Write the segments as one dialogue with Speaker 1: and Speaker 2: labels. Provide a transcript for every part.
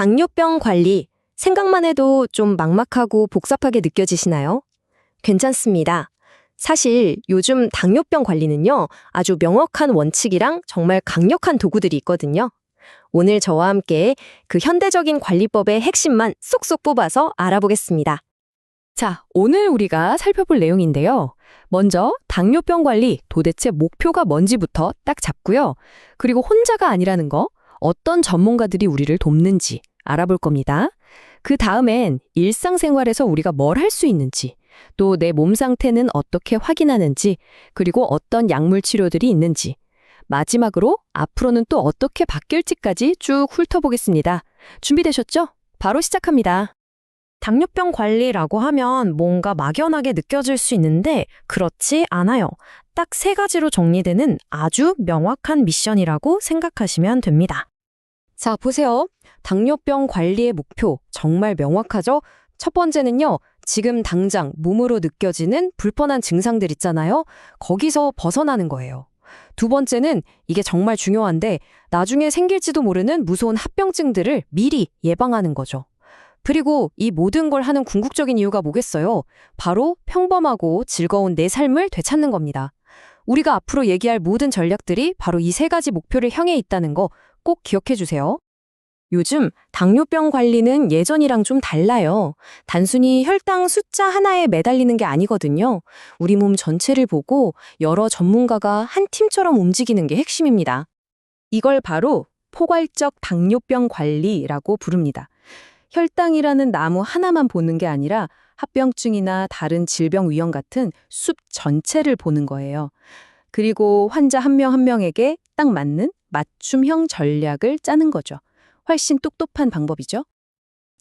Speaker 1: 당뇨병 관리, 생각만 해도 좀 막막하고 복잡하게 느껴지시나요? 괜찮습니다. 사실 요즘 당뇨병 관리는요, 아주 명확한 원칙이랑 정말 강력한 도구들이 있거든요. 오늘 저와 함께 그 현대적인 관리법의 핵심만 쏙쏙 뽑아서 알아보겠습니다.
Speaker 2: 자, 오늘 우리가 살펴볼 내용인데요. 먼저 당뇨병 관리 도대체 목표가 뭔지부터 딱 잡고요. 그리고 혼자가 아니라는 거, 어떤 전문가들이 우리를 돕는지 알아볼 겁니다. 그 다음엔 일상생활에서 우리가 뭘 할 수 있는지, 또 내 몸 상태는 어떻게 확인하는지, 그리고 어떤 약물 치료들이 있는지, 마지막으로 앞으로는 또 어떻게 바뀔지까지 쭉 훑어보겠습니다. 준비되셨죠? 바로 시작합니다.
Speaker 1: 당뇨병 관리라고 하면 뭔가 막연하게 느껴질 수 있는데 그렇지 않아요. 딱 세 가지로 정리되는 아주 명확한 미션이라고 생각하시면 됩니다.
Speaker 2: 자, 보세요. 당뇨병 관리의 목표 정말 명확하죠? 첫 번째는요. 지금 당장 몸으로 느껴지는 불편한 증상들 있잖아요. 거기서 벗어나는 거예요. 두 번째는 이게 정말 중요한데 나중에 생길지도 모르는 무서운 합병증들을 미리 예방하는 거죠. 그리고 이 모든 걸 하는 궁극적인 이유가 뭐겠어요? 바로 평범하고 즐거운 내 삶을 되찾는 겁니다. 우리가 앞으로 얘기할 모든 전략들이 바로 이 세 가지 목표를 향해 있다는 거 꼭 기억해 주세요. 요즘 당뇨병 관리는 예전이랑 좀 달라요. 단순히 혈당 숫자 하나에 매달리는 게 아니거든요. 우리 몸 전체를 보고 여러 전문가가 한 팀처럼 움직이는 게 핵심입니다. 이걸 바로 포괄적 당뇨병 관리라고 부릅니다. 혈당이라는 나무 하나만 보는 게 아니라 합병증이나 다른 질병 위험 같은 숲 전체를 보는 거예요. 그리고 환자 한 명 한 명에게 딱 맞는 맞춤형 전략을 짜는 거죠. 훨씬 똑똑한 방법이죠.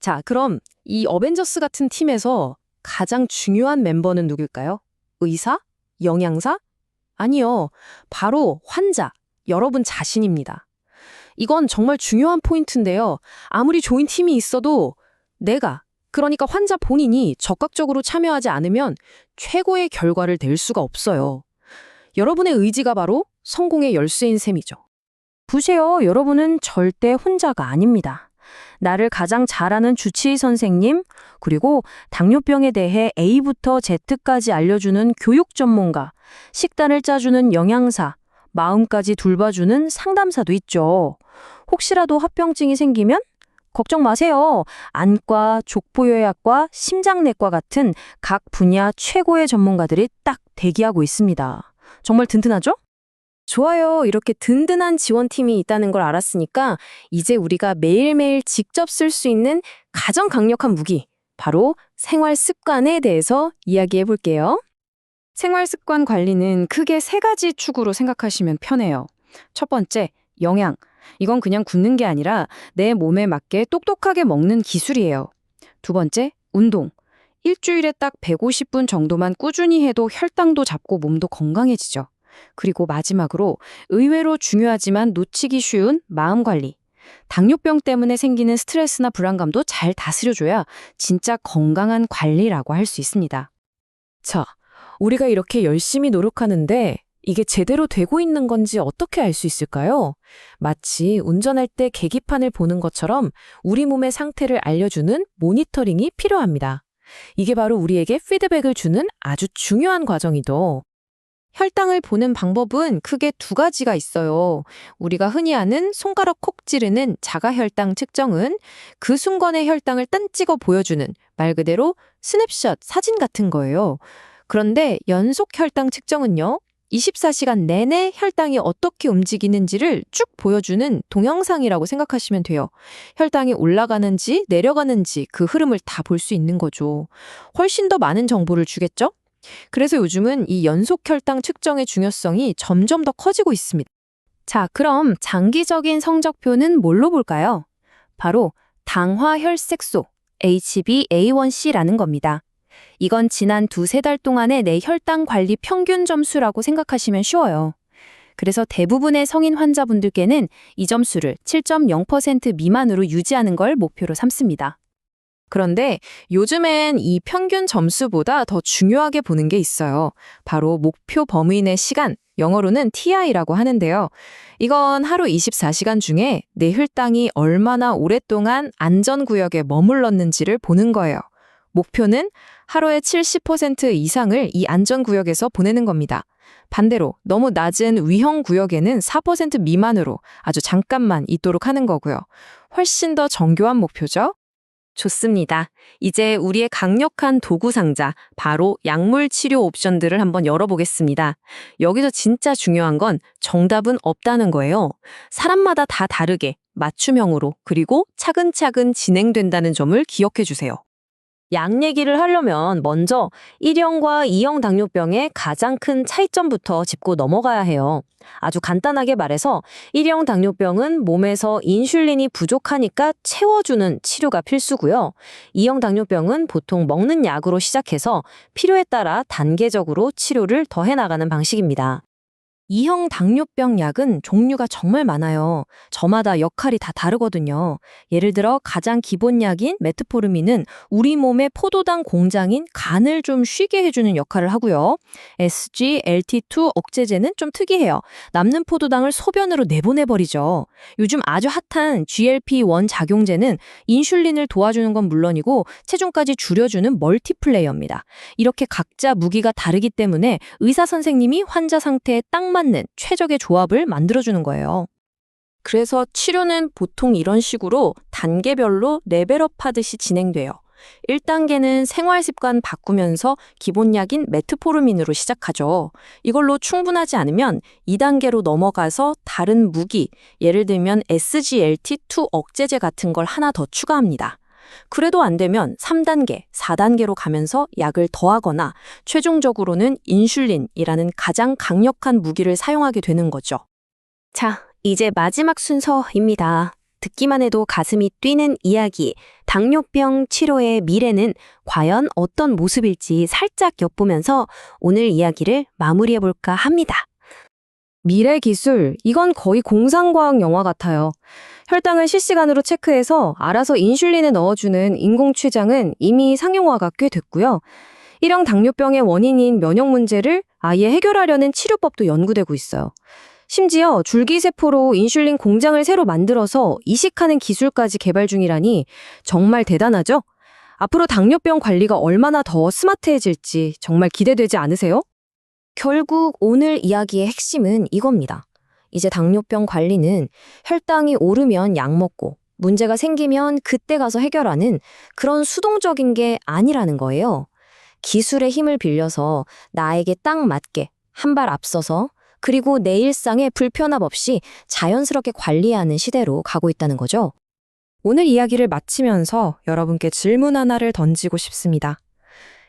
Speaker 2: 자, 그럼 이 어벤져스 같은 팀에서 가장 중요한 멤버는 누굴까요? 의사? 영양사? 아니요. 바로 환자, 여러분 자신입니다. 이건 정말 중요한 포인트인데요. 아무리 좋은 팀이 있어도 그러니까 환자 본인이 적극적으로 참여하지 않으면 최고의 결과를 낼 수가 없어요. 여러분의 의지가 바로 성공의 열쇠인 셈이죠. 보세요. 여러분은 절대 혼자가 아닙니다. 나를 가장 잘 아는 주치의 선생님, 그리고 당뇨병에 대해 A부터 Z까지 알려주는 교육 전문가, 식단을 짜주는 영양사, 마음까지 돌봐주는 상담사도 있죠. 혹시라도 합병증이 생기면 걱정 마세요. 안과, 족보요약과, 심장내과 같은 각 분야 최고의 전문가들이 딱 대기하고 있습니다. 정말 든든하죠? 좋아요. 이렇게 든든한 지원팀이 있다는 걸 알았으니까 이제 우리가 매일매일 직접 쓸 수 있는 가장 강력한 무기, 바로 생활 습관에 대해서 이야기해 볼게요. 생활 습관 관리는 크게 세 가지 축으로 생각하시면 편해요. 첫 번째, 영양. 이건 그냥 굶는 게 아니라 내 몸에 맞게 똑똑하게 먹는 기술이에요. 두 번째, 운동. 일주일에 딱 150분 정도만 꾸준히 해도 혈당도 잡고 몸도 건강해지죠. 그리고 마지막으로 의외로 중요하지만 놓치기 쉬운 마음 관리. 당뇨병 때문에 생기는 스트레스나 불안감도 잘 다스려줘야 진짜 건강한 관리라고 할 수 있습니다. 자, 우리가 이렇게 열심히 노력하는데 이게 제대로 되고 있는 건지 어떻게 알 수 있을까요? 마치 운전할 때 계기판을 보는 것처럼 우리 몸의 상태를 알려주는 모니터링이 필요합니다. 이게 바로 우리에게 피드백을 주는 아주 중요한 과정이죠. 혈당을 보는 방법은 크게 두 가지가 있어요. 우리가 흔히 아는 손가락 콕 찌르는 자가혈당 측정은 그 순간의 혈당을 딴 찍어 보여주는 말 그대로 스냅샷 사진 같은 거예요. 그런데 연속 혈당 측정은요, 24시간 내내 혈당이 어떻게 움직이는지를 쭉 보여주는 동영상이라고 생각하시면 돼요. 혈당이 올라가는지 내려가는지 그 흐름을 다 볼 수 있는 거죠. 훨씬 더 많은 정보를 주겠죠? 그래서 요즘은 이 연속 혈당 측정의 중요성이 점점 더 커지고 있습니다. 자, 그럼 장기적인 성적표는 뭘로 볼까요? 바로 당화혈색소, HbA1c라는 겁니다. 이건 지난 두세 달 동안의 내 혈당 관리 평균 점수라고 생각하시면 쉬워요. 그래서 대부분의 성인 환자분들께는 이 점수를 7.0% 미만으로 유지하는 걸 목표로 삼습니다.
Speaker 1: 그런데 요즘엔 이 평균 점수보다 더 중요하게 보는 게 있어요. 바로 목표 범위 내 시간, 영어로는 TI라고 하는데요. 이건 하루 24시간 중에 내 혈당이 얼마나 오랫동안 안전구역에 머물렀는지를 보는 거예요. 목표는 하루의 70% 이상을 이 안전구역에서 보내는 겁니다. 반대로 너무 낮은 위험구역에는 4% 미만으로 아주 잠깐만 있도록 하는 거고요. 훨씬 더 정교한 목표죠? 좋습니다. 이제 우리의 강력한 도구 상자, 바로 약물 치료 옵션들을 한번 열어보겠습니다. 여기서 진짜 중요한 건 정답은 없다는 거예요. 사람마다 다 다르게, 맞춤형으로, 그리고 차근차근 진행된다는 점을 기억해 주세요. 약 얘기를 하려면 먼저 1형과 2형 당뇨병의 가장 큰 차이점부터 짚고 넘어가야 해요. 아주 간단하게 말해서 1형 당뇨병은 몸에서 인슐린이 부족하니까 채워주는 치료가 필수고요. 2형 당뇨병은 보통 먹는 약으로 시작해서 필요에 따라 단계적으로 치료를 더해 나가는 방식입니다. 2형 당뇨병 약은 종류가 정말 많아요. 저마다 역할이 다 다르거든요. 예를 들어 가장 기본 약인 메트포르민은 우리 몸의 포도당 공장인 간을 좀 쉬게 해주는 역할을 하고요. SGLT2 억제제는 좀 특이해요. 남는 포도당을 소변으로 내보내버리죠. 요즘 아주 핫한 GLP-1 작용제는 인슐린을 도와주는 건 물론이고 체중까지 줄여주는 멀티플레이어입니다. 이렇게 각자 무기가 다르기 때문에 의사 선생님이 환자 상태에 딱 맞는 최적의 조합을 만들어주는 거예요. 그래서 치료는 보통 이런 식으로 단계별로 레벨업 하듯이 진행돼요. 1단계는 생활 습관 바꾸면서 기본 약인 메트포르민으로 시작하죠. 이걸로 충분하지 않으면 2단계로 넘어가서 다른 무기, 예를 들면 SGLT2 억제제 같은 걸 하나 더 추가합니다. 그래도 안 되면 3단계, 4단계로 가면서 약을 더하거나 최종적으로는 인슐린이라는 가장 강력한 무기를 사용하게 되는 거죠. 자, 이제 마지막 순서입니다. 듣기만 해도 가슴이 뛰는 이야기, 당뇨병 치료의 미래는 과연 어떤 모습일지 살짝 엿보면서 오늘 이야기를 마무리해볼까 합니다. 미래 기술, 이건 거의 공상과학 영화 같아요. 혈당을 실시간으로 체크해서 알아서 인슐린에 넣어주는 인공췌장은 이미 상용화가 꽤 됐고요. 1형 당뇨병의 원인인 면역 문제를 아예 해결하려는 치료법도 연구되고 있어요. 심지어 줄기세포로 인슐린 공장을 새로 만들어서 이식하는 기술까지 개발 중이라니 정말 대단하죠? 앞으로 당뇨병 관리가 얼마나 더 스마트해질지 정말 기대되지 않으세요? 결국 오늘 이야기의 핵심은 이겁니다. 이제 당뇨병 관리는 혈당이 오르면 약 먹고 문제가 생기면 그때 가서 해결하는 그런 수동적인 게 아니라는 거예요. 기술의 힘을 빌려서 나에게 딱 맞게 한 발 앞서서 그리고 내 일상에 불편함 없이 자연스럽게 관리해야 하는 시대로 가고 있다는 거죠. 오늘 이야기를 마치면서 여러분께 질문 하나를 던지고 싶습니다.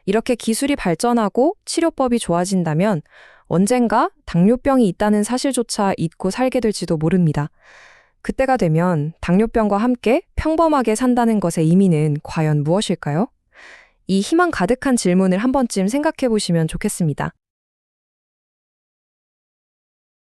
Speaker 1: 이렇게 기술이 발전하고 치료법이 좋아진다면 언젠가 당뇨병이 있다는 사실조차 잊고 살게 될지도 모릅니다. 그때가 되면 당뇨병과 함께 평범하게 산다는 것의 의미는 과연 무엇일까요? 이 희망 가득한 질문을 한 번쯤 생각해 보시면 좋겠습니다.